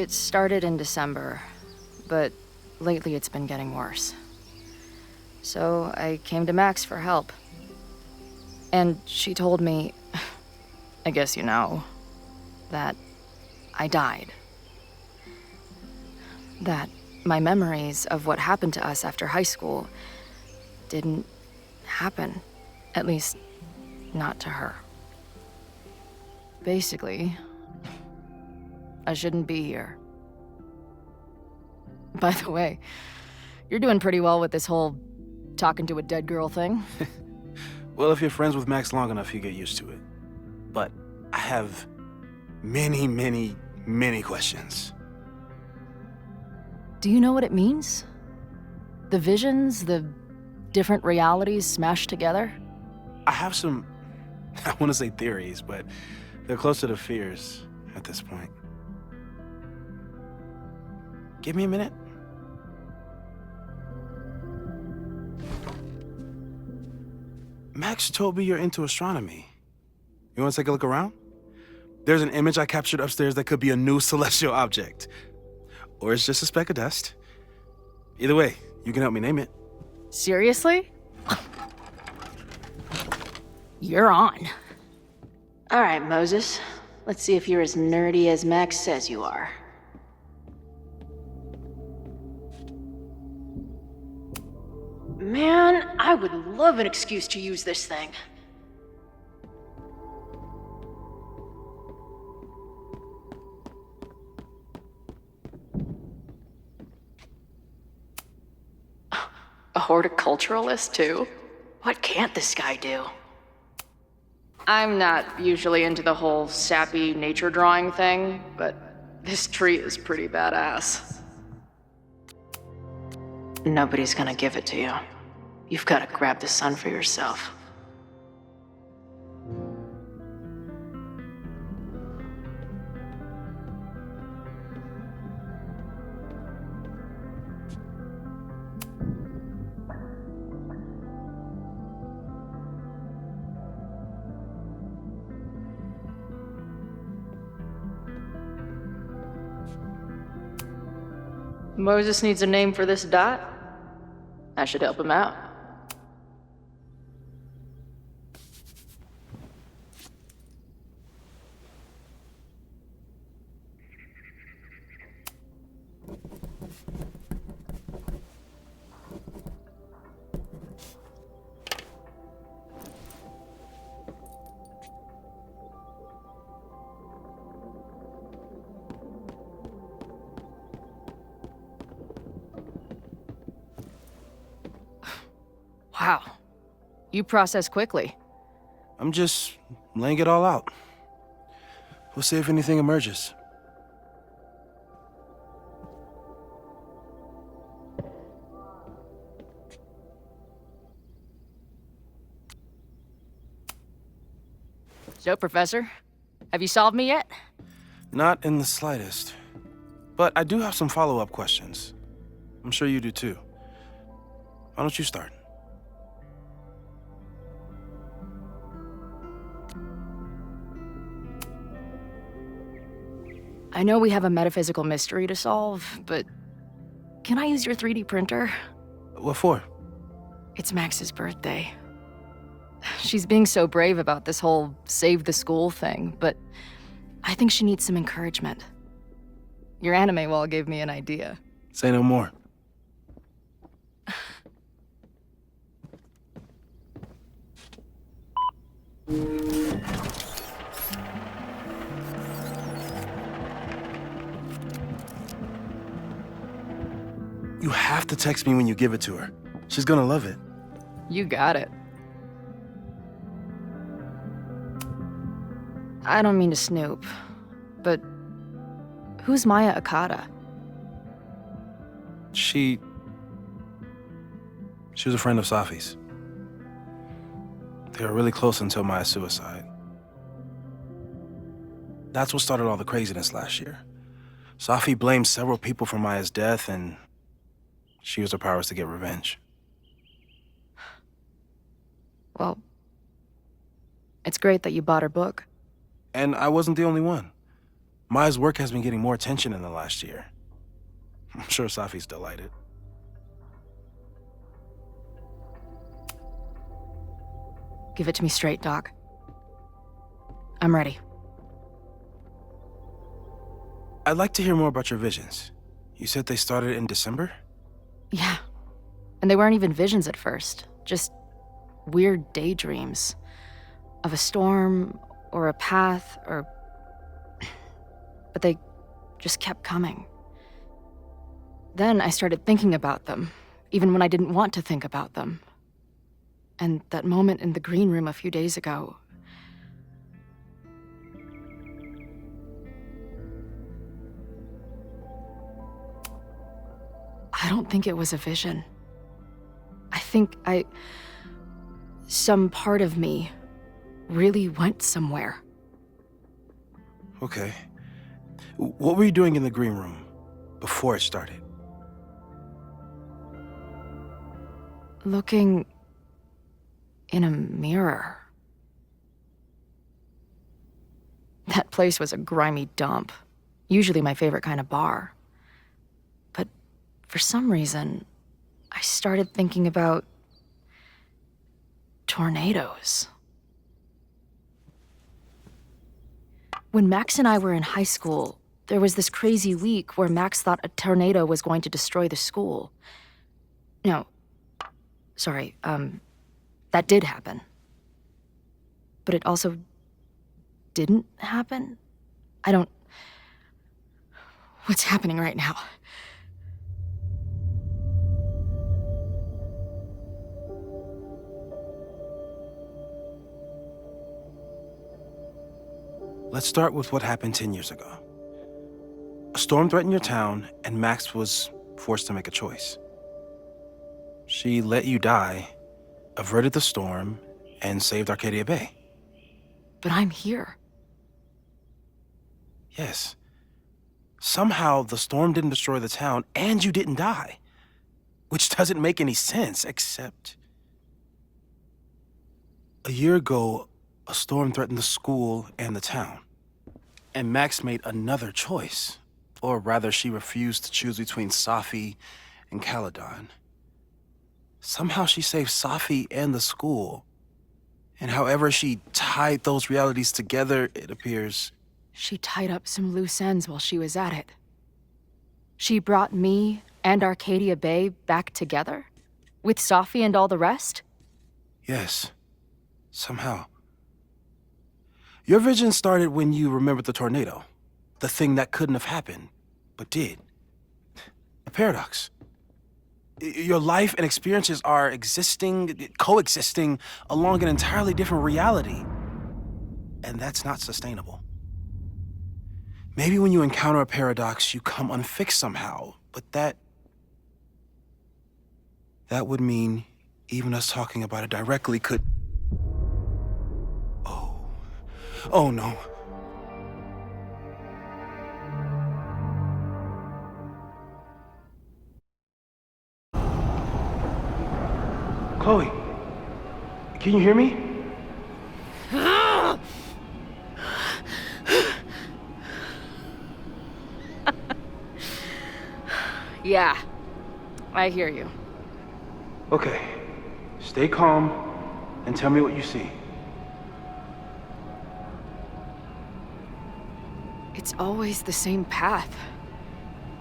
It started in December, but lately it's been getting worse. So I came to Max for help. And she told me, I guess you know, that I died. That my memories of what happened to us after high school didn't happen. At least, not to her. Basically, I shouldn't be here. By the way, you're doing pretty well with this whole talking to a dead girl thing. Well, if you're friends with Max long enough, you get used to it. But I have many questions. Do you know what it means? The visions, the different realities smashed together? I have some, I want to say theories, but they're closer to fears at this point. Give me a minute. Max told me you're into astronomy. You want to take a look around? There's an image I captured upstairs that could be a new celestial object. Or it's just a speck of dust. Either way, you can help me name it. Seriously? You're on. All right, Moses. Let's see if you're as nerdy as Max says you are. Man, I would love an excuse to use this thing. A horticulturalist, too? What can't this guy do? I'm not usually into the whole sappy nature drawing thing, but this tree is pretty badass. Nobody's gonna give it to you. You've gotta grab the sun for yourself. Moses needs a name for this dot. I should help him out. Wow. You process quickly. I'm just laying it all out. We'll see if anything emerges. So, Professor, have you solved me yet? Not in the slightest. But I do have some follow-up questions. I'm sure you do too. Why don't you start? I know we have a metaphysical mystery to solve, but can I use your 3D printer? What for? It's Max's birthday. She's being so brave about this whole save the school thing, but I think she needs some encouragement. Your anime wall gave me an idea. Say no more. You have to text me when you give it to her. She's gonna love it. You got it. I don't mean to snoop, but who's Maya Akata? She was a friend of Safi's. They were really close until Maya's suicide. That's what started all the craziness last year. Safi blamed several people for Maya's death, and she used her powers to get revenge. Well, it's great that you bought her book. And I wasn't the only one. Maya's work has been getting more attention in the last year. I'm sure Safi's delighted. Give it to me straight, Doc. I'm ready. I'd like to hear more about your visions. You said they started in December? Yeah. And they weren't even visions at first. Just weird daydreams. Of a storm, or a path, or... But they just kept coming. Then I started thinking about them, even when I didn't want to think about them. And that moment in the green room a few days ago... I don't think it was a vision. I think some part of me really went somewhere. Okay. What were you doing in the green room before it started? Looking in a mirror. That place was a grimy dump. Usually my favorite kind of bar. But for some reason, I started thinking about tornadoes. When Max and I were in high school, there was this crazy week where Max thought a tornado was going to destroy the school. No, sorry, that did happen. But it also didn't happen? What's happening right now? Let's start with what happened 10 years ago. A storm threatened your town, and Max was forced to make a choice. She let you die, averted the storm, and saved Arcadia Bay. But I'm here. Yes. Somehow, the storm didn't destroy the town, and you didn't die. Which doesn't make any sense, except... A year ago, a storm threatened the school and the town. And Max made another choice. Or rather, she refused to choose between Safi and Caledon. Somehow she saved Safi and the school. And however she tied those realities together, it appears... She tied up some loose ends while she was at it. She brought me and Arcadia Bay back together? With Safi and all the rest? Yes. Somehow. Your vision started when you remembered the tornado. The thing that couldn't have happened, but did. A paradox. Your life and experiences are coexisting along an entirely different reality. And that's not sustainable. Maybe when you encounter a paradox, you come unfixed somehow, but that would mean even us talking about it directly could... Oh no. Chloe, can you hear me? Yeah, I hear you. Okay, stay calm and tell me what you see. It's always the same path.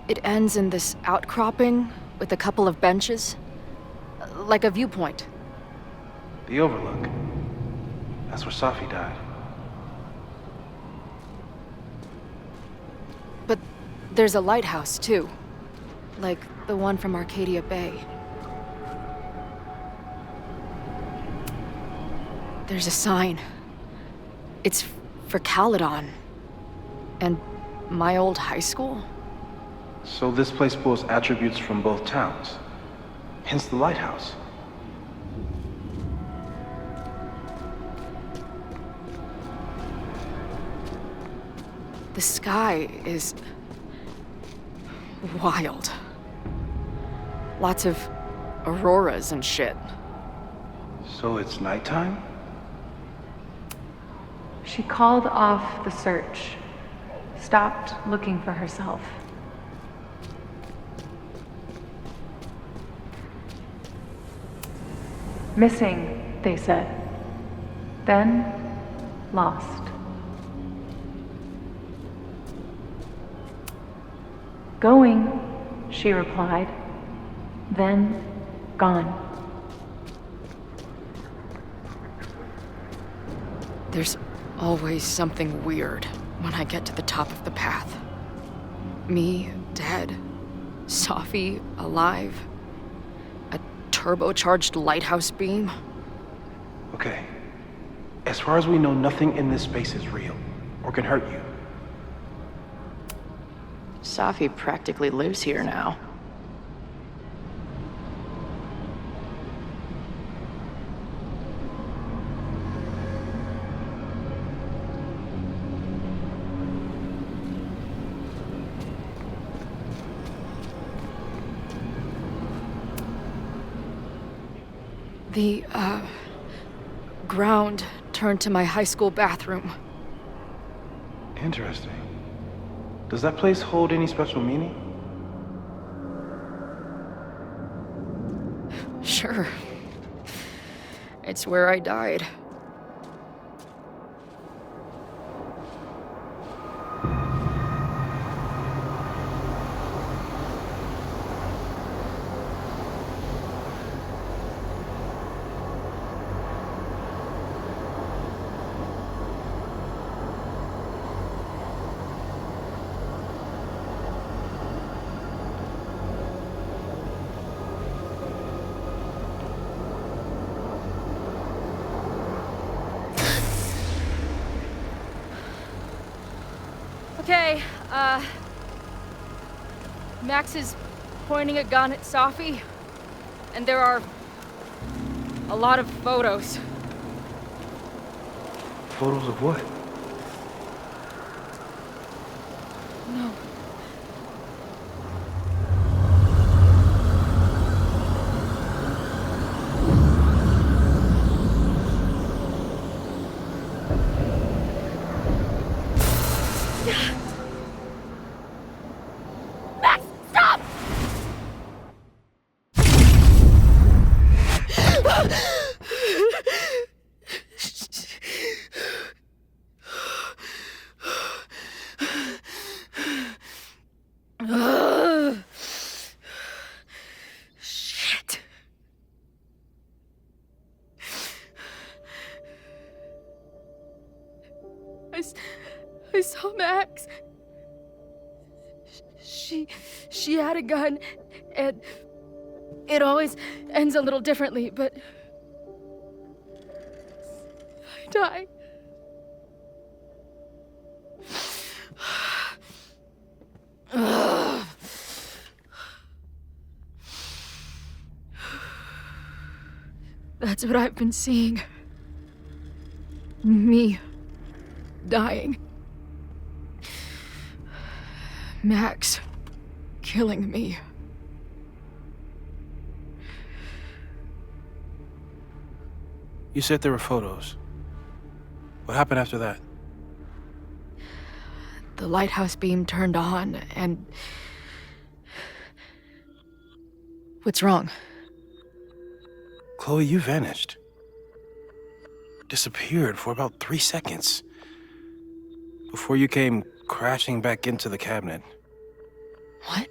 It ends in this outcropping with a couple of benches. Like a viewpoint. The Overlook. That's where Safi died. But there's a lighthouse, too. Like the one from Arcadia Bay. There's a sign. It's for Caledon. And my old high school? So this place pulls attributes from both towns. Hence the lighthouse. The sky is... wild. Lots of auroras and shit. So it's nighttime? She called off the search. stopped looking for herself. Missing, they said. Then, lost. Going, she replied. Then, gone. There's always something weird when I get to the top of the path. Me, dead. Safi, alive. A turbocharged lighthouse beam. Okay. As far as we know, nothing in this space is real or can hurt you. Safi practically lives here now. The, ground turned to my high school bathroom. Interesting. Does that place hold any special meaning? Sure. It's where I died. Okay, Max is pointing a gun at Safi, and there are a lot of photos. Photos of what? No. Max, stop! Shit. I saw Max. She had a gun, and it always ends a little differently, but I died. That's what I've been seeing. Me dying. Max killing me. You said there were photos. What happened after that? The lighthouse beam turned on, and... What's wrong? Chloe, you vanished. Disappeared for about 3 seconds. Before you came crashing back into the cabinet. What?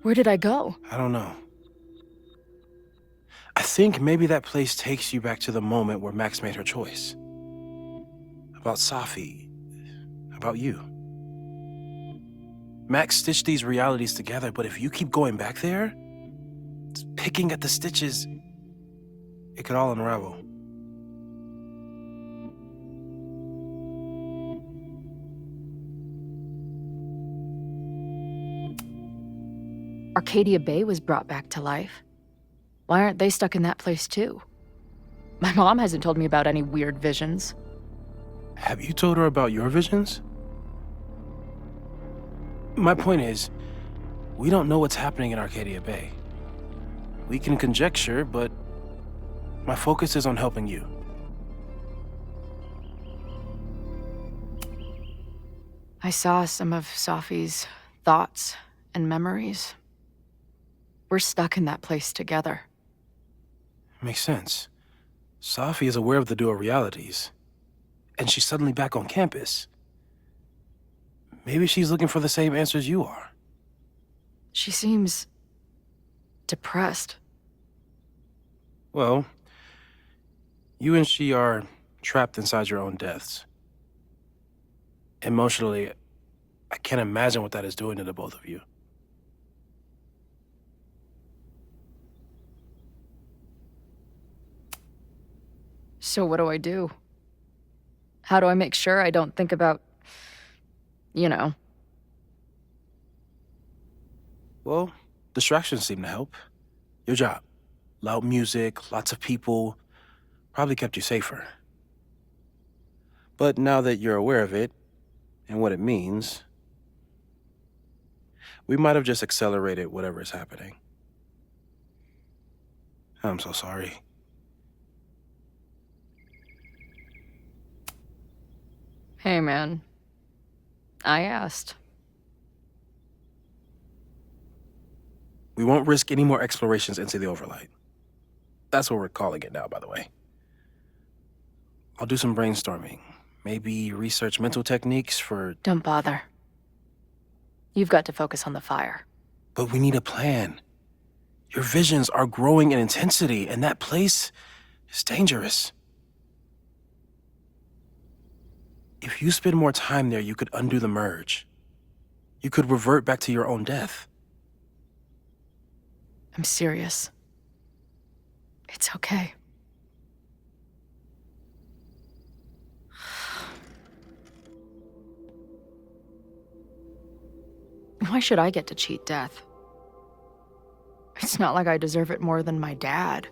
Where did I go? I don't know. I think maybe that place takes you back to the moment where Max made her choice. About Safi. About you. Max stitched these realities together, but if you keep going back there, picking at the stitches, it could all unravel. Arcadia Bay was brought back to life. Why aren't they stuck in that place too? My mom hasn't told me about any weird visions. Have you told her about your visions? My point is, we don't know what's happening in Arcadia Bay. We can conjecture, but my focus is on helping you. I saw some of Safi's thoughts and memories. We're stuck in that place together. Makes sense. Safi is aware of the dual realities, and she's suddenly back on campus. Maybe she's looking for the same answers you are. She seems depressed. Well, you and she are trapped inside your own deaths. Emotionally, I can't imagine what that is doing to the both of you. So what do I do? How do I make sure I don't think about, you know? Well, distractions seem to help. Your job. Loud music, lots of people, probably kept you safer. But now that you're aware of it, and what it means, we might have just accelerated whatever is happening. I'm so sorry. Hey, man. I asked. We won't risk any more explorations into the Overlight. That's what we're calling it now, by the way. I'll do some brainstorming. Maybe research mental techniques for... Don't bother. You've got to focus on the fire. But we need a plan. Your visions are growing in intensity, and that place is dangerous. If you spend more time there, you could undo the merge. You could revert back to your own death. I'm serious. It's okay. Why should I get to cheat death? It's not like I deserve it more than my dad.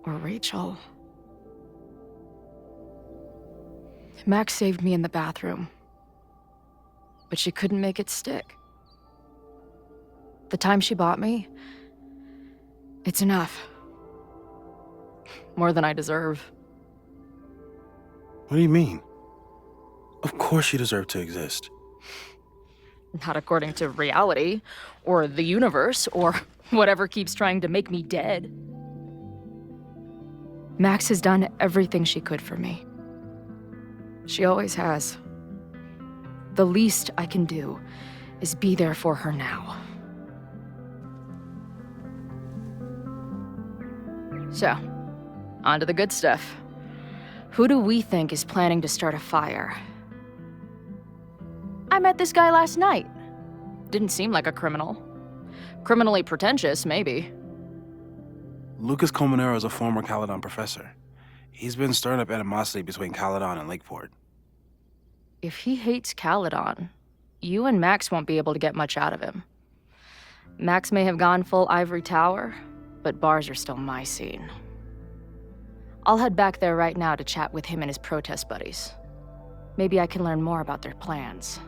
Or Rachel. Max saved me in the bathroom. But she couldn't make it stick. The time she bought me, it's enough. More than I deserve. What do you mean? Of course you deserve to exist. Not according to reality, or the universe, or whatever keeps trying to make me dead. Max has done everything she could for me. She always has. The least I can do is be there for her now. So, on to the good stuff. Who do we think is planning to start a fire? I met this guy last night. Didn't seem like a criminal. Criminally pretentious, maybe. Lucas Colmenero is a former Caledon professor. He's been stirring up animosity between Caledon and Lakeport. If he hates Caledon, you and Max won't be able to get much out of him. Max may have gone full ivory tower, but bars are still my scene. I'll head back there right now to chat with him and his protest buddies. Maybe I can learn more about their plans.